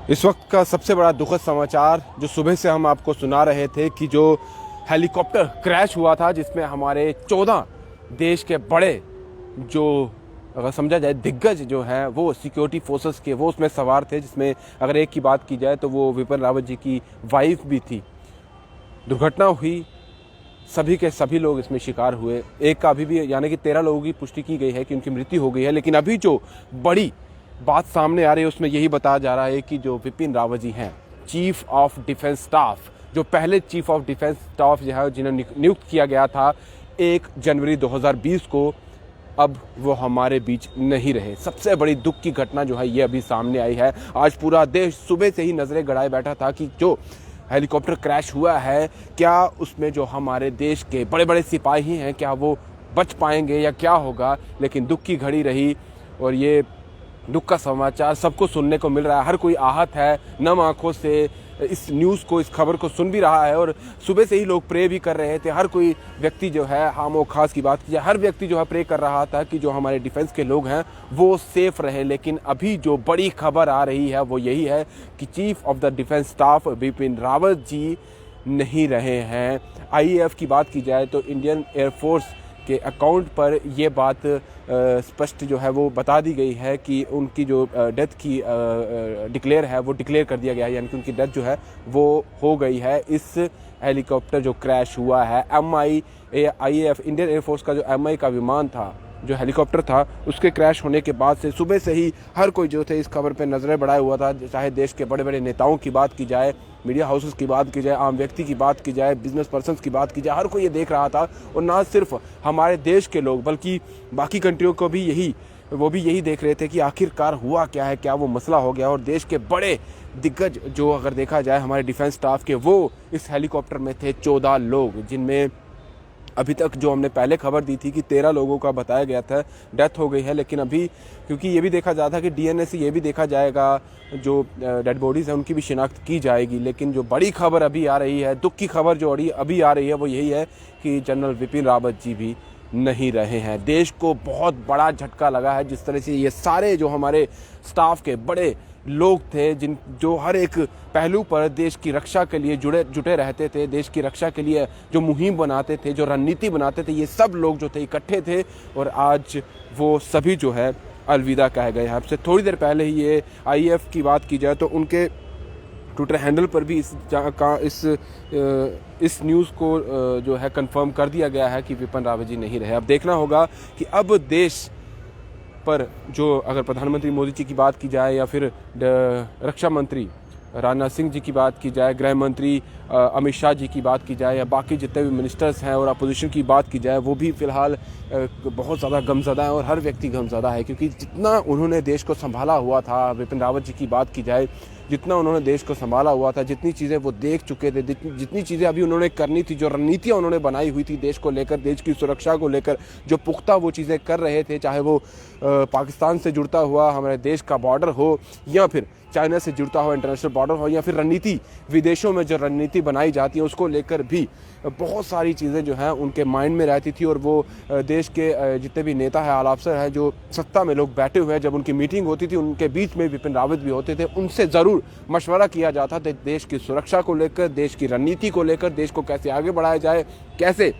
इस वक्त का सबसे बड़ा दुखद समाचार जो सुबह से हम आपको सुना रहे थे कि जो हेलीकॉप्टर क्रैश हुआ था जिसमें हमारे 14 देश के बड़े जो अगर समझा जाए दिग्गज जो हैं वो सिक्योरिटी फोर्सेस के वो उसमें सवार थे, जिसमें अगर एक की बात की जाए तो वो विपिन रावत जी की वाइफ भी थी। दुर्घटना हुई, सभी के सभी लोग इसमें शिकार हुए। एक का अभी भी यानी कि 13 लोगों की पुष्टि की गई है कि उनकी मृत्यु हो गई है, लेकिन अभी जो बड़ी बात सामने आ रही है उसमें यही बताया जा रहा है कि जो विपिन रावत जी हैं, चीफ ऑफ डिफेंस स्टाफ, जो पहले चीफ ऑफ डिफेंस स्टाफ जो है जिन्हें नियुक्त किया गया था 1 जनवरी 2020 को, अब वो हमारे बीच नहीं रहे। सबसे बड़ी दुख की घटना जो है ये अभी सामने आई है। आज पूरा देश सुबह से ही नजरें गड़ाए बैठा था कि जो हेलीकॉप्टर क्रैश हुआ है, क्या उसमें जो हमारे देश के बड़े बड़े सिपाही हैं क्या वो बच पाएंगे या क्या होगा। लेकिन दुख की घड़ी रही और ये दुख का समाचार सबको सुनने को मिल रहा है। हर कोई आहत है, नम आंखों से इस न्यूज़ को, इस खबर को सुन भी रहा है और सुबह से ही लोग प्रे भी कर रहे थे। हर कोई व्यक्ति जो है, आम और खास की बात कीजिए, हर व्यक्ति जो है प्रे कर रहा था कि जो हमारे डिफेंस के लोग हैं वो सेफ रहे। लेकिन अभी जो बड़ी खबर आ रही है वो यही है कि chief of the defence staff Bipin Rawat ji नहीं रहे हैं। आईएएफ की बात की जाए तो इंडियन एयरफोर्स के अकाउंट पर ये बात स्पष्ट जो है वो बता दी गई है कि उनकी जो डेथ की डिक्लेयर है वो डिक्लेयर कर दिया गया है, यानी कि उनकी डेथ जो है वो हो गई है। इस हेलीकॉप्टर जो क्रैश हुआ है, आईएएफ इंडियन एयरफोर्स का जो MI का विमान था, जो हेलीकॉप्टर था, उसके क्रैश होने के बाद से सुबह से ही हर कोई जो थे इस खबर पे नजरें बढ़ाए हुआ था। चाहे देश के बड़े बड़े नेताओं की बात की जाए, मीडिया हाउसेस की बात की जाए, आम व्यक्ति की बात की जाए, बिजनेस पर्सन्स की बात की जाए, हर कोई ये देख रहा था। और ना सिर्फ हमारे देश के लोग बल्कि बाकी कंट्रियों को भी यही देख रहे थे कि आखिरकार हुआ क्या है, क्या वो मसला हो गया। और देश के बड़े दिग्गज जो अगर देखा जाए हमारे डिफेंस स्टाफ के, वो इस हेलीकॉप्टर में थे 14 लोग, जिनमें अभी तक जो हमने पहले खबर दी थी कि 13 लोगों का बताया गया था डेथ हो गई है। लेकिन अभी क्योंकि ये भी देखा जाता कि DNA से ये भी देखा जाएगा, जो डेड बॉडीज़ हैं उनकी भी शिनाख्त की जाएगी। लेकिन जो बड़ी खबर अभी आ रही है, दुख की खबर जो अभी आ रही है वो यही है कि जनरल विपिन रावत जी भी नहीं रहे हैं। देश को बहुत बड़ा झटका लगा है जिस तरह से ये सारे जो हमारे स्टाफ के बड़े लोग थे, जो हर एक पहलू पर देश की रक्षा के लिए जुटे रहते थे, देश की रक्षा के लिए जो मुहिम बनाते थे, जो रणनीति बनाते थे, ये सब लोग जो थे इकट्ठे थे और आज वो सभी जो है अलविदा कह गए हैं। आपसे थोड़ी देर पहले ही ये आईएएफ की बात की जाए तो उनके ट्विटर हैंडल पर भी इस न्यूज़ को जो है कंफर्म कर दिया गया है कि विपिन रावत जी नहीं रहे। अब देखना होगा कि अब देश पर जो अगर प्रधानमंत्री मोदी जी की बात की जाए या फिर रक्षा मंत्री राजनाथ सिंह जी की बात की जाए, गृह मंत्री अमित शाह जी की बात की जाए या बाकी जितने भी मिनिस्टर्स हैं और अपोजिशन की बात की जाए, वो भी फिलहाल बहुत ज़्यादा गमज़दा है और हर व्यक्ति गमज़दा है। क्योंकि जितना उन्होंने देश को संभाला हुआ था, विपिन रावत जी की बात की जाए, जितना उन्होंने देश को संभाला हुआ था, जितनी चीज़ें वो देख चुके थे, जितनी चीज़ें अभी उन्होंने करनी थी, जो रणनीतियाँ उन्होंने बनाई हुई थी देश को लेकर, देश की सुरक्षा को लेकर जो पुख्ता वो चीज़ें कर रहे थे, चाहे वो पाकिस्तान से जुड़ता हुआ हमारे देश का बॉर्डर हो या फिर चाइना से जुड़ता हुआ इंटरनेशनल बॉर्डर हो या फिर रणनीति, विदेशों में जो रणनीति बनाई जाती है उसको लेकर भी बहुत सारी चीज़ें जो हैं उनके माइंड में रहती थी। और वो देश के जितने भी नेता हैं, आला अफसर हैं, जो सत्ता में लोग बैठे हुए हैं, जब उनकी मीटिंग होती थी उनके बीच में विपिन रावत भी होते थे, उनसे ज़रूर मशवरा किया जाता था देश की सुरक्षा को लेकर, देश की रणनीति को लेकर, देश को कैसे आगे बढ़ाया जाए, कैसे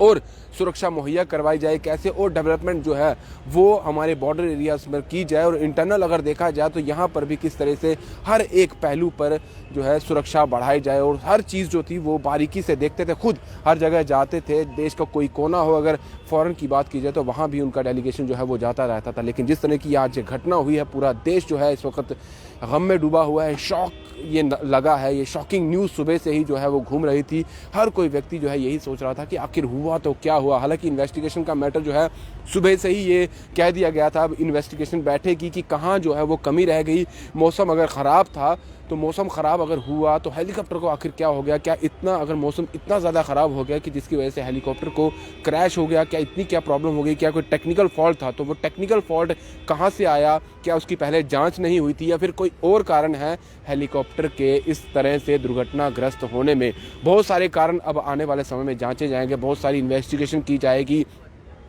और सुरक्षा मुहैया करवाई जाए, कैसे और डेवलपमेंट जो है वो हमारे बॉर्डर एरियाज में की जाए। और इंटरनल अगर देखा जाए तो यहाँ पर भी किस तरह से हर एक पहलू पर जो है सुरक्षा बढ़ाई जाए और हर चीज़ जो थी वो बारीकी से देखते थे। खुद हर जगह जाते थे, देश का कोई कोना हो, अगर फॉरेन की बात की जाए तो वहाँ भी उनका डेलीगेशन जो है वो जाता रहता था। लेकिन जिस तरह की आज घटना हुई है, पूरा देश जो है इस वक्त गम में डूबा हुआ है, शॉक ये लगा है, ये शॉकिंग न्यूज़ सुबह से ही जो है वो घूम रही थी। हर कोई व्यक्ति जो है यही सोच रहा था कि आखिर हुआ तो क्या हुआ। हालांकि इन्वेस्टिगेशन का मैटर जो है सुबह से ही ये कह दिया गया था, अब इन्वेस्टिगेशन बैठेगी कि कहाँ जो है वो कमी रह गई। मौसम अगर ख़राब था तो मौसम ख़राब अगर हुआ तो हेलीकॉप्टर को आखिर क्या हो गया, क्या इतना अगर मौसम इतना ज़्यादा ख़राब हो गया कि जिसकी वजह से हेलीकॉप्टर को क्रैश हो गया, क्या इतनी क्या प्रॉब्लम हो गई, क्या कोई टेक्निकल फॉल्ट था, तो वो टेक्निकल फॉल्ट कहाँ से आया, क्या उसकी पहले जांच नहीं हुई थी या फिर कोई और कारण है हेलीकॉप्टर के इस तरह से दुर्घटनाग्रस्त होने में। बहुत सारे कारण अब आने वाले समय में जांचे जाएंगे, बहुत सारी इन्वेस्टिगेशन की जाएगी।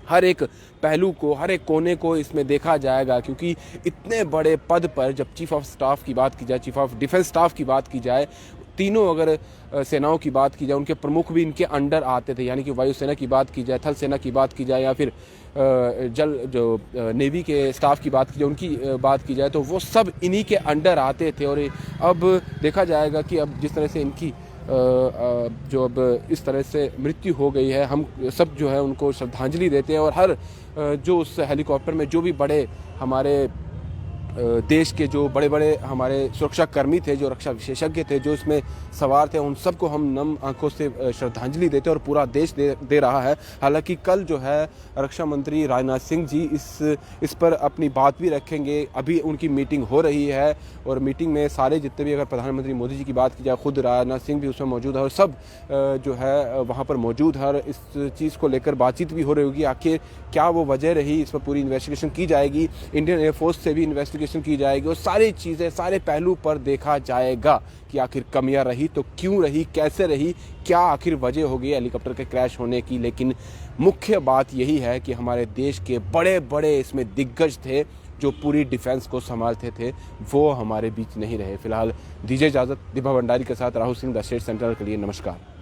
हर एक पहलू को, हर एक कोने को इसमें देखा जाएगा, क्योंकि इतने बड़े पद पर जब चीफ ऑफ स्टाफ की बात की जाए, चीफ ऑफ डिफेंस स्टाफ की बात की जाए, तीनों अगर सेनाओं की बात की जाए, उनके प्रमुख भी इनके अंडर आते थे। यानी कि वायुसेना की बात की जाए, थल सेना की बात की जाए, या फिर जल जो नेवी के स्टाफ की बात की जाए, उनकी बात की जाए, तो वो सब इन्हीं के अंडर आते थे। और अब देखा जाएगा कि अब जिस तरह से इनकी जो अब इस तरह से मृत्यु हो गई है, हम सब जो है उनको श्रद्धांजलि देते हैं। और हर जो उस हेलीकॉप्टर में जो भी बड़े हमारे देश के जो बड़े बड़े हमारे सुरक्षा कर्मी थे, जो रक्षा विशेषज्ञ थे, जो इसमें सवार थे, उन सबको हम नम आंखों से श्रद्धांजलि देते हैं और पूरा देश दे रहा है। हालांकि कल जो है रक्षा मंत्री राजनाथ सिंह जी इस पर अपनी बात भी रखेंगे। अभी उनकी मीटिंग हो रही है और मीटिंग में सारे जितने भी, अगर प्रधानमंत्री मोदी जी की बात की जाए, खुद राजनाथ सिंह भी उसमें मौजूद है और सब जो है वहाँ पर मौजूद है। और इस चीज़ को लेकर बातचीत भी हो रही होगी, आखिर क्या वो वजह रही, इस पर पूरी इन्वेस्टिगेशन की जाएगी। इंडियन एयरफोर्स से भी इन्वेस्टिगेशन की जाएगी और सारी चीज़ें, सारे पहलू पर देखा जाएगा कि आखिर कमियां रही तो क्यों रही, कैसे रही, क्या आखिर वजह होगी हेलीकॉप्टर के क्रैश होने की। लेकिन मुख्य बात यही है कि हमारे देश के बड़े बड़े इसमें दिग्गज थे जो पूरी डिफेंस को संभालते थे, वो हमारे बीच नहीं रहे। फिलहाल दीजिए इजाज़त। दिभा भंडारी के साथ Rahul Singh, the state central के लिए नमस्कार।